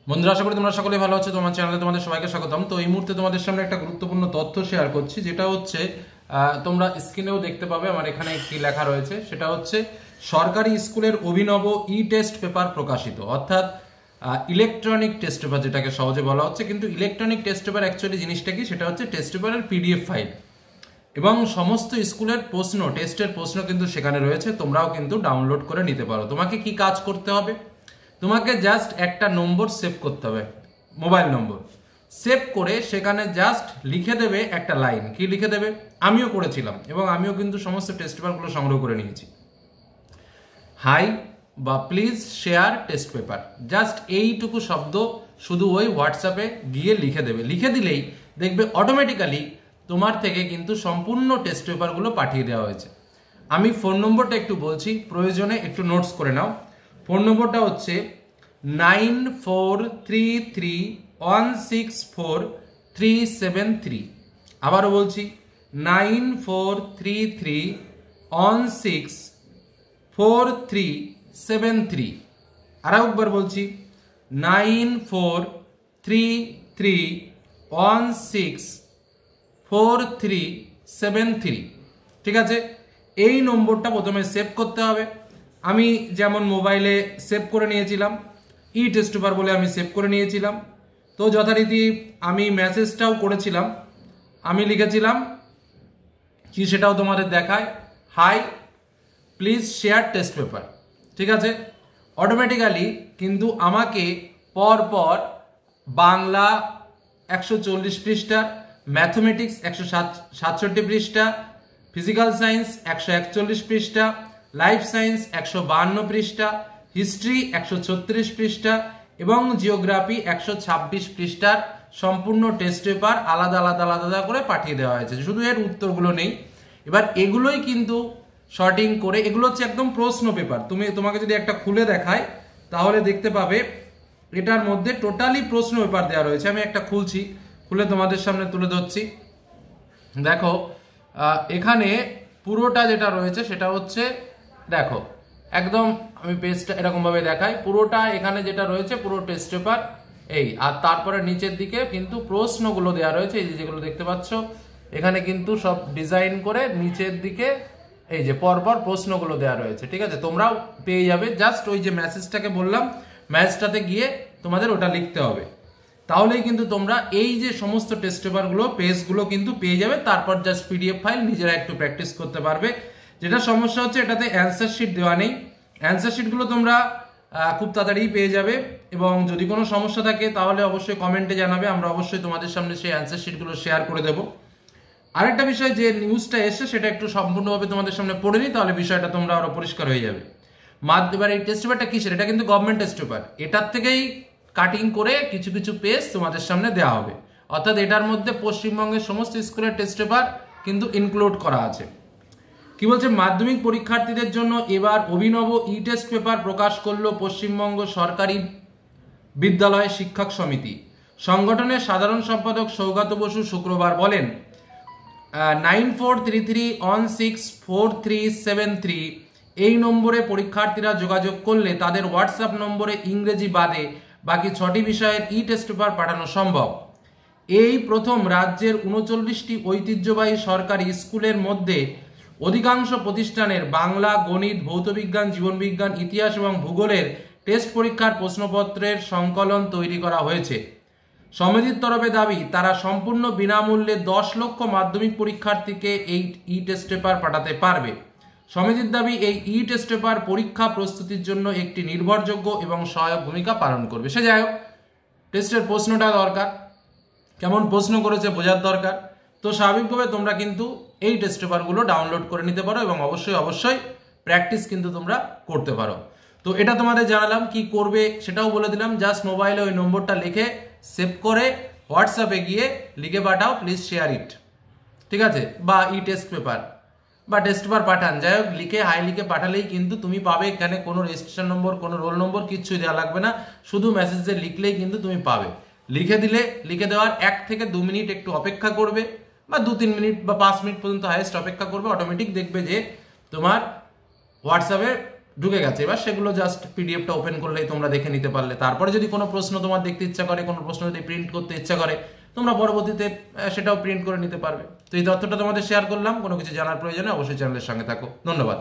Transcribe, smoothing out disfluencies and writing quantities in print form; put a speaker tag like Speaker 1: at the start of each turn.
Speaker 1: বন্ধুরা, আশা করি তোমরা সকলেই ভালো আছো। তোমার চ্যানেলে তোমাদের সবাইকে স্বাগতম। তো এই মুহূর্তে তোমাদের সামনে একটা গুরুত্বপূর্ণ তথ্য শেয়ার করছি, যেটা হচ্ছে তোমরা স্ক্রিনেও দেখতে পাবে, আমার এখানে কি লেখা রয়েছে। সেটা হচ্ছে সরকারি স্কুলের অভিনব ই টেস্ট পেপার প্রকাশিত, অর্থাৎ ইলেকট্রনিক টেস্ট পেপার, যেটাকে সহজে বলা হচ্ছে। কিন্তু ইলেকট্রনিক টেস্ট পেপার অ্যাকচুয়ালি জিনিসটা কি, সেটা হচ্ছে টেস্ট পেপারের পিডিএফ ফাইল এবং সমস্ত স্কুলের প্রশ্ন, টেস্টের প্রশ্ন কিন্তু সেখানে রয়েছে। তোমরাও কিন্তু ডাউনলোড করে নিতে পারো। তোমাকে কি কাজ করতে হবে? তোমাকে জাস্ট একটা নম্বর সেভ করতে হবে, মোবাইল নম্বর সেভ করে সেখানে জাস্ট লিখে দেবে একটা লাইন। কি লিখে দেবে? আমিও করেছিলাম এবং আমিও কিন্তু সমস্ত টেস্ট পেপারগুলো সংগ্রহ করে নিয়েছি। হাই বা please share test paper, just এইটুকু শব্দ শুধু ওই হোয়াটসঅ্যাপে গিয়ে লিখে দেবে। লিখে দিলেই দেখবে অটোমেটিক্যালি তোমার থেকে কিন্তু সম্পূর্ণ টেস্ট পেপারগুলো পাঠিয়ে দেওয়া হয়েছে। আমি ফোন নম্বরটা একটু বলছি, প্রয়োজনে একটু নোটস করে নাও। ফোন নম্বরটা হচ্ছে 9433164373। আবারও বলছি 9433164373। আরও একবার বলছি 9433164373। ঠিক আছে, এই নম্বরটা প্রথমে সেভ করতে হবে। আমি যেমন মোবাইলে সেভ করে নিয়েছিলাম, ই টেস্ট পেপার বলে আমি সেভ করে নিয়েছিলাম। তো যথারীতি আমি মেসেজটাও করেছিলাম। আমি লিখেছিলাম কি, সেটাও তোমাদের দেখায়, high please share test paper. ঠিক আছে, অটোমেটিক্যালি কিন্তু আমাকে পরপর বাংলা 140 পৃষ্ঠা, ম্যাথমেটিক্স 167 পৃষ্ঠা, ফিজিক্যাল সায়েন্স 141 পৃষ্ঠা, লাইফ সায়েন্স 152 পৃষ্ঠা, হিস্ট্রি 136 পৃষ্ঠা এবং জিওগ্রাফি 126 পৃষ্ঠার সম্পূর্ণ টেস্ট পেপার আলাদা আলাদা আলাদা করে পাঠিয়ে দেওয়া হয়েছে। শুধু এর উত্তরগুলো নেই। এবার এগুলোই কিন্তু শর্টিং করে, এগুলো হচ্ছে একদম প্রশ্ন পেপার। তোমাকে যদি একটা খুলে দেখায় তাহলে দেখতে পাবে এটার মধ্যে টোটালি প্রশ্ন পেপার দেওয়া রয়েছে। আমি একটা খুলছি, খুলে তোমাদের সামনে তুলে ধরছি। দেখো এখানে পুরোটা যেটা রয়েছে সেটা হচ্ছে, দেখো একদম আমি পেজটা এরকম ভাবে দেখাই, পুরোটা এখানে যেটা রয়েছে পুরো টেস্ট পেপার এই। আর তারপরে নিচের দিকে কিন্তু প্রশ্নগুলো দেওয়া রয়েছে, এই যেগুলো দেখতে পাচ্ছ এখানে কিন্তু সব ডিজাইন করে নিচের দিকে এই যে পরপর প্রশ্নগুলো দেওয়া রয়েছে। ঠিক আছে, তোমরাও পেয়ে যাবে। জাস্ট ওই যে মেসেজটাকে বললাম, মেসেজটাতে গিয়ে তোমাদের ওটা লিখতে হবে, তাহলেই কিন্তু তোমরা এই যে সমস্ত টেস্ট পেপারগুলো, পেজগুলো কিন্তু পেয়ে যাবে। তারপর জাস্ট পিডিএফ ফাইল নিজেরা একটু প্র্যাকটিস করতে পারবে। যেটা সমস্যা হচ্ছে, এটাতে অ্যান্সার শিট দেওয়া নেই। অ্যান্সার শিটগুলো তোমরা খুব তাড়াতাড়ি পেয়ে যাবে এবং যদি কোনো সমস্যা থাকে তাহলে অবশ্যই কমেন্টে জানাবে। আমরা অবশ্যই তোমাদের সামনে সেই অ্যান্সার শিটগুলো শেয়ার করে দেবো। আরেকটা বিষয়, যে নিউজটা এসে সেটা একটু সম্পূর্ণভাবে তোমাদের সামনে পড়ে নিই, তাহলে বিষয়টা তোমরা আরো পরিষ্কার হয়ে যাবে। এবার এই টেস্ট পেপারটা কিসের? এটা কিন্তু গভর্নমেন্ট টেস্ট পেপার। এটার থেকেই কাটিং করে কিছু কিছু পেজ তোমাদের সামনে দেওয়া হবে, অর্থাৎ এটার মধ্যে পশ্চিমবঙ্গের সমস্ত স্কুলের টেস্ট পেপার কিন্তু ইনক্লুড করা আছে। কি বলছে, মাধ্যমিক পরীক্ষার্থীদের জন্য এবার অভিনব ই টেস্ট পেপার প্রকাশ করলো পশ্চিমবঙ্গ সরকারি বিদ্যালয় শিক্ষক সমিতি। সংগঠনের সাধারণ সম্পাদক সৌগত বসু শুক্রবার বলেন, 9433164373 এই নম্বরে পরীক্ষার্থীরা যোগাযোগ করলে তাদের হোয়াটসঅ্যাপ নম্বরে ইংরেজি বাদে বাকি 6টি বিষয়ের ই টেস্ট পেপার পাঠানো সম্ভব। এই প্রথম রাজ্যের 39টি ঐতিহ্যবাহী সরকারি স্কুলের মধ্যে অধিকাংশ প্রতিষ্ঠানের বাংলা, গণিত, ভৌতবিজ্ঞান, জীবনবিজ্ঞান, ইতিহাস এবং ভূগোলের টেস্ট পরীক্ষার প্রশ্নপত্রের সংকলন তৈরি করা হয়েছে। সমিতির তরফে দাবি, তারা সম্পূর্ণ বিনামূল্যে 10 লক্ষ মাধ্যমিক পরীক্ষার্থীকে এই ই টেস্ট পেপার পাঠাতে পারবে। সমিতির দাবি, এই ই টেস্ট পেপার পরীক্ষা প্রস্তুতির জন্য একটি নির্ভরযোগ্য এবং সহায়ক ভূমিকা পালন করবে। সে যাই হোক, টেস্টের প্রশ্নটা দরকার, কেমন প্রশ্ন করেছে বোঝার দরকার। তো স্বাভাবিকভাবে তোমরা কিন্তু এই টেস্ট পেপারগুলো ডাউনলোড করে নিতে পারো এবং অবশ্যই অবশ্যই প্র্যাকটিস কিন্তু তোমরা করতে পারো। তো এটা তোমাদের জানালাম, কি করবে সেটাও বলে দিলাম। জাস্ট মোবাইলে ওই নম্বরটা লিখে সেভ করে হোয়াটসঅ্যাপে গিয়ে লিখে পাঠাও, প্লিজ শেয়ার ইট। ঠিক আছে, বা ই টেস্ট পেপার বা টেস্ট পেপার পাঠান, যাই হোক লিখে হাই লিখে পাঠালেই কিন্তু তুমি পাবে। এখানে কোনো রেজিস্ট্রেশন নম্বর, কোনো রোল নম্বর কিচ্ছুই দেওয়া লাগবে না, শুধু মেসেজে লিখলেই কিন্তু তুমি পাবে। লিখে দিলে, লিখে দেওয়ার 1 থেকে 2 মিনিট একটু অপেক্ষা করবে, বা 2-3 মিনিট বা 5 মিনিট পর্যন্ত হাইয়েস্ট অপেক্ষা করবে। অটোমেটিক দেখবে যে তোমার হোয়াটসঅ্যাপে ঢুকে গেছে। এবার সেগুলো জাস্ট পিডিএফটা ওপেন করলেই তোমরা দেখে নিতে পারলে। তারপরে যদি কোনো প্রশ্ন তোমার দেখতে ইচ্ছা করে, কোনো প্রশ্ন যদি প্রিন্ট করতে ইচ্ছা করে, তোমরা পরবর্তীতে সেটাও প্রিন্ট করে নিতে পারবে। তো এই তথ্যটা তোমাদের শেয়ার করলাম। কোনো কিছু জানার প্রয়োজনে অবশ্যই চ্যানেলের সঙ্গে থাকো। ধন্যবাদ।